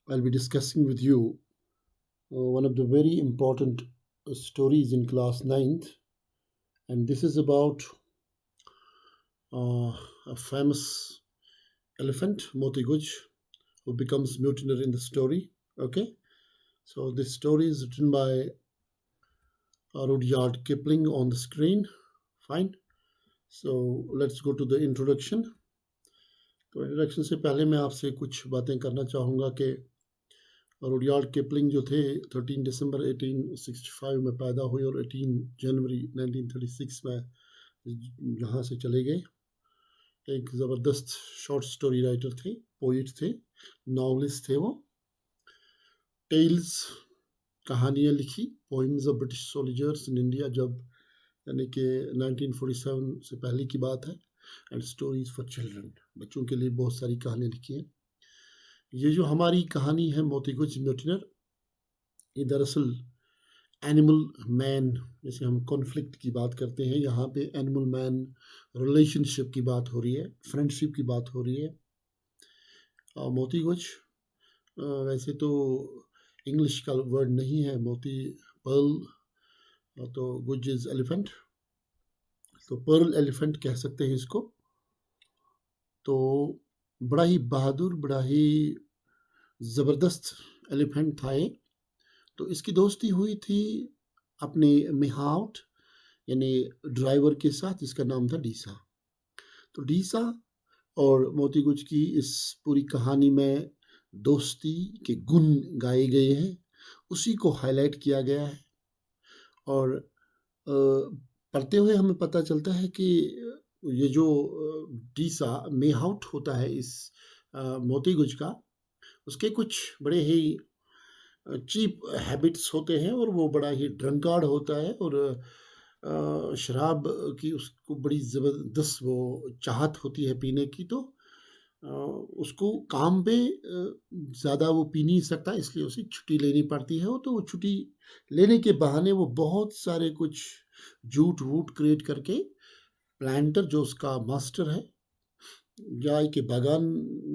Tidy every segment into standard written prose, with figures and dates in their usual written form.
I'll be discussing with you one of the very important stories in class ninth, and this is about a famous elephant, Moti Guj, who becomes mutineer in the story. Okay, so this story is written by Rudyard Kipling on the screen. Fine. So let's go to the introduction. तो introduction से पहले मैं आपसे कुछ बातें करना चाहूँगा कि रुडयार्ड किपलिंग जो थे 13 दिसंबर 1865 में पैदा हुए और 18 जनवरी 1936 में यहाँ से चले गए। एक ज़बरदस्त शॉर्ट स्टोरी राइटर थे, पोइट थे, नॉवलिस्ट थे वो। टेल्स, कहानियाँ लिखी, poems of British soldiers in India, जब यानी कि 1947 से पहले की बात है। एंड स्टोरीज फॉर चिल्ड्रन, बच्चों के लिए बहुत सारी कहानियाँ लिखी हैं। ये जो हमारी कहानी है मोती गुज म्यूटिनर, ये दरअसल एनिमल मैन, जैसे हम कॉन्फ्लिक्ट की बात करते हैं, यहाँ पे एनिमल मैन रिलेशनशिप की बात हो रही है, फ्रेंडशिप की बात हो रही है। मोती गुज वैसे तो इंग्लिश का वर्ड नहीं है, मोती पर्ल, तो गुज इज एलिफेंट, तो पर्ल एलिफेंट कह सकते हैं इसको। तो बड़ा ही बहादुर, बड़ा ही ज़बरदस्त एलिफेंट था ये। तो इसकी दोस्ती हुई थी अपने mahout यानी ड्राइवर के साथ, जिसका नाम था डीसा। तो डीसा और मोती गुज की इस पूरी कहानी में दोस्ती के गुण गाए गए हैं, उसी को हाईलाइट किया गया है। और पढ़ते हुए हमें पता चलता है कि ये जो डीसा mahout होता है इस मोती गुज का, उसके कुछ बड़े ही चीप हैबिट्स होते हैं और वो बड़ा ही ड्रंकार्ड होता है और शराब की उसको बड़ी ज़बरदस्त वो चाहत होती है पीने की। तो उसको काम पे ज़्यादा वो पी नहीं सकता, इसलिए उसे छुट्टी लेनी पड़ती है। तो वो छुट्टी लेने के बहाने वो बहुत सारे कुछ झूठ वूठ क्रिएट करके, प्लांटर जो उसका मास्टर है, जाय के बागान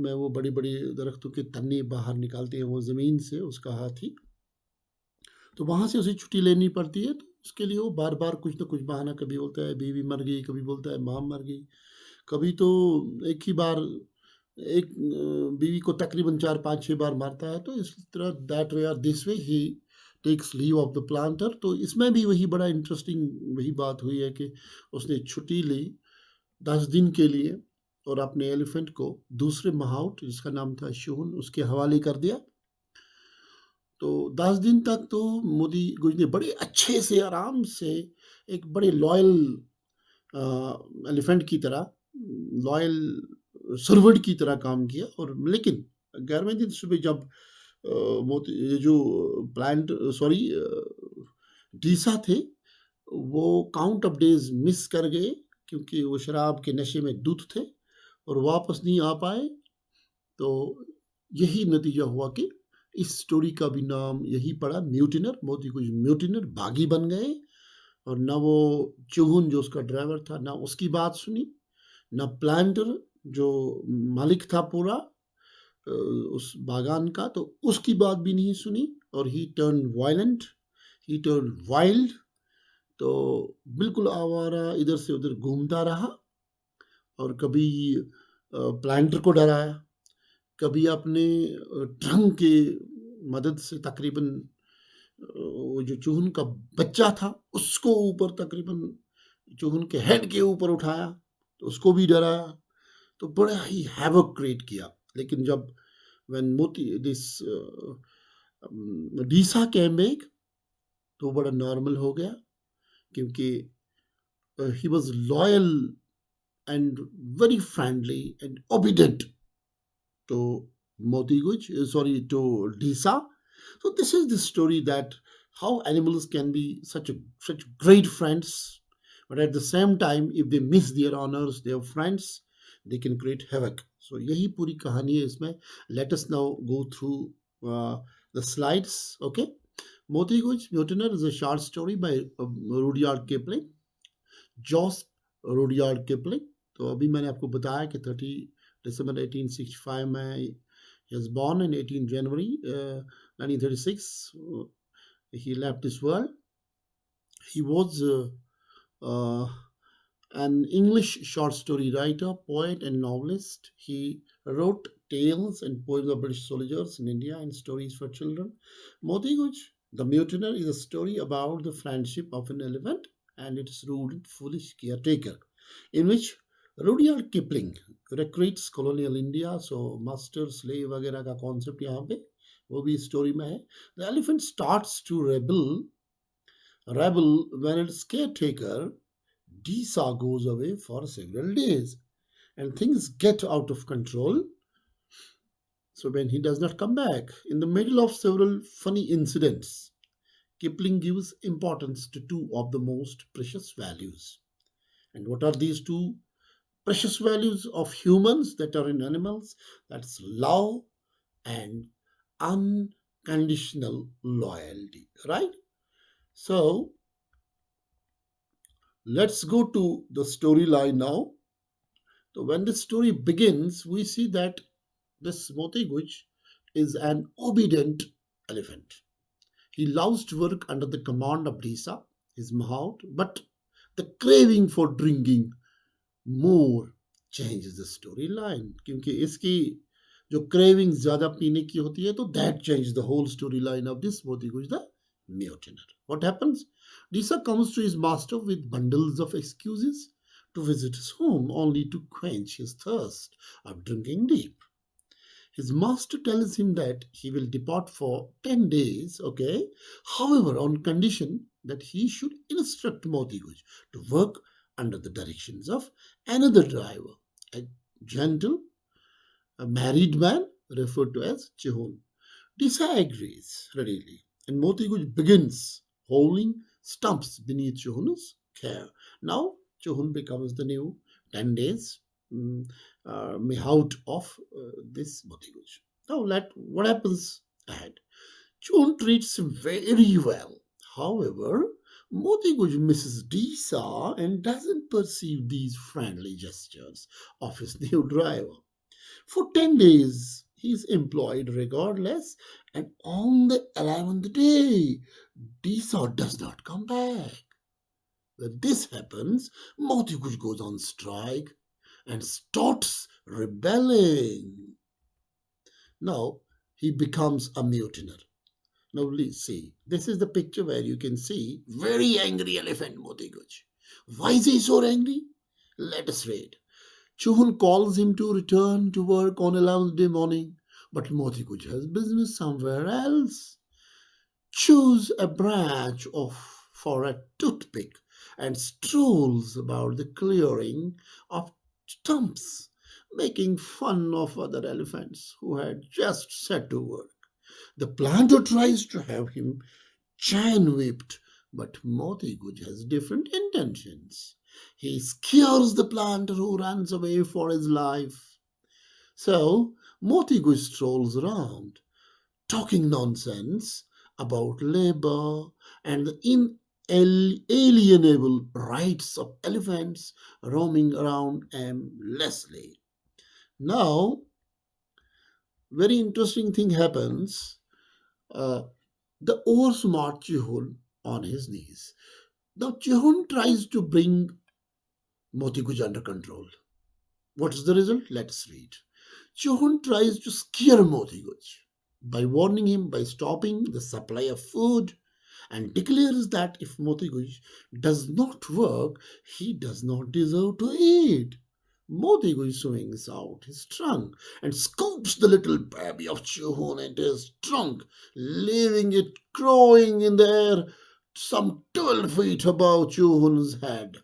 में वो बड़ी बड़ी दरख्तों के तन्ने बाहर निकालते हैं वो ज़मीन से, उसका हाथी, तो वहाँ से उसे छुट्टी लेनी पड़ती है। तो उसके लिए वो बार बार कुछ ना कुछ बहाना, कभी बोलता है बीवी मर गई, कभी बोलता है माँ मर गई, कभी तो एक ही बार एक बीवी को तकरीबन 4-5-6 बार मारता है। तो इस तरह that way or this way he takes leave of the planter. तो इसमें भी वही बड़ा इंटरेस्टिंग वही बात हुई है कि उसने छुट्टी ली 10 दिन के लिए और अपने एलिफेंट को दूसरे mahout, जिसका नाम था शिहुन, उसके हवाले कर दिया। तो 10 दिन तक तो मोती गुज ने बड़े अच्छे से आराम से एक बड़े लॉयल एलिफेंट की तरह, लॉयल सर्वेंट की तरह काम किया। और लेकिन 11वें दिन सुबह जब मोती ये जो प्लांट सॉरी डीसा थे, वो काउंट ऑफ डेज मिस कर गए क्योंकि वो शराब के नशे में धुत थे और वापस नहीं आ पाए। तो यही नतीजा हुआ कि इस स्टोरी का भी नाम यही पड़ा, म्यूटिनर, मोती गुज म्यूटिनर, बागी बन गए। और ना वो चिहुन जो उसका ड्राइवर था, ना उसकी बात सुनी, ना प्लांटर जो मालिक था पूरा उस बागान का, तो उसकी बात भी नहीं सुनी। और ही टर्न वायलेंट, ही टर्न वाइल्ड, तो बिल्कुल आवारा इधर से उधर घूमता रहा। और कभी प्लांटर को डराया, कभी अपने ट्रंक के मदद से तकरीबन वो जो चूहन का बच्चा था उसको ऊपर तकरीबन चूहन के हेड के ऊपर उठाया, तो उसको भी डराया। तो बड़ा ही हैवक क्रिएट किया। लेकिन जब व्हेन मोती दिस डीसा केम बैक, तो बड़ा नॉर्मल हो गया क्योंकि he was loyal and very friendly and obedient to Moti Guj, to Deesa. So this is the story that how animals can be such great friends, but at the same time, if they miss their honors, their friends, they can create havoc. So यही पूरी कहानी है इसमें. Let us now go through the slides. Okay, Moti Guj Mutineer is a short story by Rudyard Kipling. जॉस Rudyard Kipling. तो अभी मैंने आपको बताया कि 30 दिसंबर 1865 में He was born in 18 January 1936. He left this world. He was uh, an English short story writer, poet, and novelist. He wrote tales and poems of British soldiers in India and stories for children. Moti Guj, the Mutineer, is a story about the friendship of an elephant and its rude, foolish caretaker, in which Rudyard Kipling recreates colonial India. So master slave वगैरह का concept यहाँ पे वो भी story में है. The elephant starts to rebel when its caretaker Deesa goes away for several days and things get out of control. So, when he does not come back, in the middle of several funny incidents, Kipling gives importance to two of the most precious values. And what are these two precious values of humans that are in animals? That's love and unconditional loyalty, right? So, let's go to the storyline now. So when the story begins, we see that this Moti Guj is an obedient elephant. He loves to work under the command of Deesa, his mahout, but the craving for drinking more changes the storyline. क्योंकि इसकी जो craving ज़्यादा पीने की होती है तो that changes the whole storyline of this Moti Guj, the mutineer. What happens? Deesa comes to his master with bundles of excuses to visit his home only to quench his thirst of drinking deep. His master tells him that he will depart for 10 days, okay? However, on condition that he should instruct Moti Guj to work under the directions of another driver, a gentle, a married man referred to as Chihun. Deesa agrees readily, and Moti Guj begins hauling stumps beneath Chihun's care. Now, Chihun becomes the new 10 days mm, mahout of this Moti Guj. Now, what happens ahead? Chihun treats him very well. However, Moti Guj misses Deesa and doesn't perceive these friendly gestures of his new driver. For 10 days, he is employed regardless, and on the 11th day, Deesa does not come back. When this happens, Moti Guj goes on strike and starts rebelling. Now, he becomes a mutineer. Now, let's see. This is the picture where you can see very angry elephant Moti Guj. Why is he so angry? Let us read. Chihun calls him to return to work on 11th day morning, but Moti Guj has business somewhere else. Chews a branch off for a toothpick and strolls about the clearing of stumps, making fun of other elephants who had just set to work. The planter tries to have him chain whipped, but Moti Guj has different intentions. He scares the planter who runs away for his life. So Moti Guj strolls around, talking nonsense about labor and the inalienable rights of elephants roaming around aimlessly. Now, very interesting thing happens. Uh, the oversmart Chihun on his knees. Now, Chihun tries to bring Moti Guj under control. What is the result? Let's read. Chihun tries to scare Moti Guj by warning him by stopping the supply of food and declares that if Moti Guj does not work, he does not deserve to eat. Moti Guj swings out his trunk and scoops the little baby of Chihun into his trunk, leaving it crowing in the air some 12 feet above Chihun's head.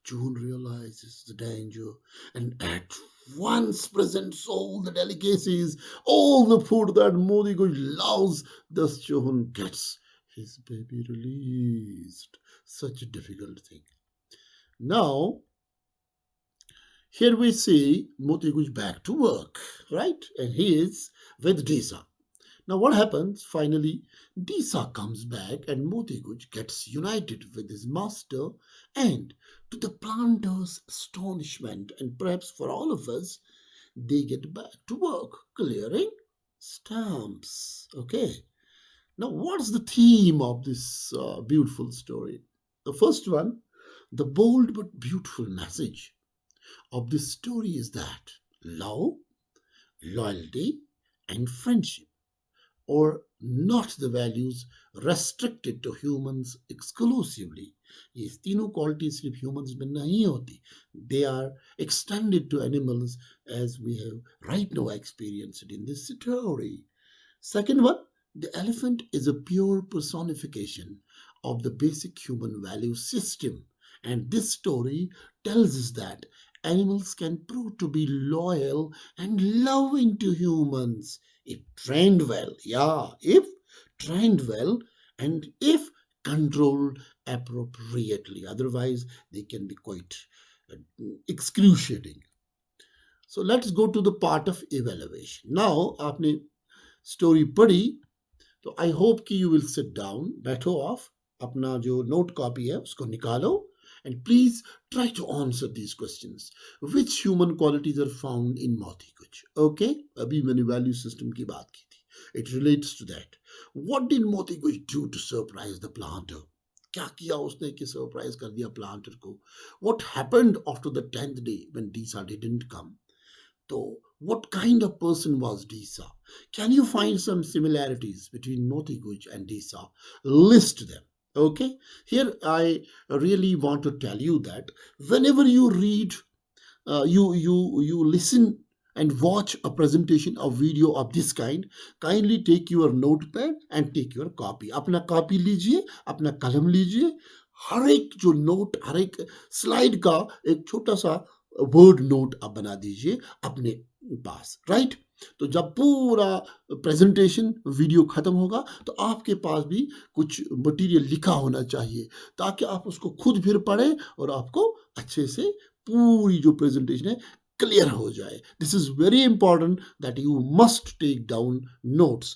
Chihun realizes the danger and at once presents all the delicacies, all the food that Moti Guj loves. Thus Chihun gets his baby released. Such a difficult thing. Now, here we see Moti Guj back to work, right? And he is with Deesa. Now, what happens? Finally, Deesa comes back and Moti Guj gets united with his master. And to the planter's astonishment, and perhaps for all of us, they get back to work, clearing Stamps. Okay. Now, what's the theme of this beautiful story? The first one, the bold but beautiful message of this story is that love, loyalty, and friendship or not the values restricted to humans exclusively. ये तीनों quality सिर्फ humans में नहीं होती. They are extended to animals as we have right now experienced in this story. Second one, the elephant is a pure personification of the basic human value system. And this story tells us that animals can prove to be loyal and loving to humans if trained well. Yeah, if trained well and if controlled appropriately. Otherwise, they can be quite uh, excruciating. So let's go to the part of evaluation. Now, आपने story पढ़ी तो I hope कि you will sit down, बैठो ऑफ, अपना जो note copy है उसको निकालो and please try to answer these questions. Which human qualities are found in Moti Guj? Okay, अभी मैंने वैल्यू सिस्टम की बात की थी, it relates to that. What did Moti Guj do to surprise the planter? क्या किया उसने कि सरप्राइज कर दिया प्लांटर को? What happened after the 10th day when Deesa didn't come? So, what kind of person was Deesa? Can you find some similarities between Moti Guj and Deesa? List them. Okay. Here I really want to tell you that whenever you read, you listen and watch a presentation of video of this kind, kindly take your notepad and take your copy. अपना copy लीजिए, अपना कलम लीजिए, हर एक जो note, हर एक slide का एक छोटा सा वर्ड नोट आप बना दीजिए अपने पास, राइट? तो जब पूरा प्रेजेंटेशन वीडियो खत्म होगा तो आपके पास भी कुछ मटेरियल लिखा होना चाहिए ताकि आप उसको खुद फिर पढ़ें और आपको अच्छे से पूरी जो प्रेजेंटेशन है क्लियर हो जाए. This is very important that you must take down notes.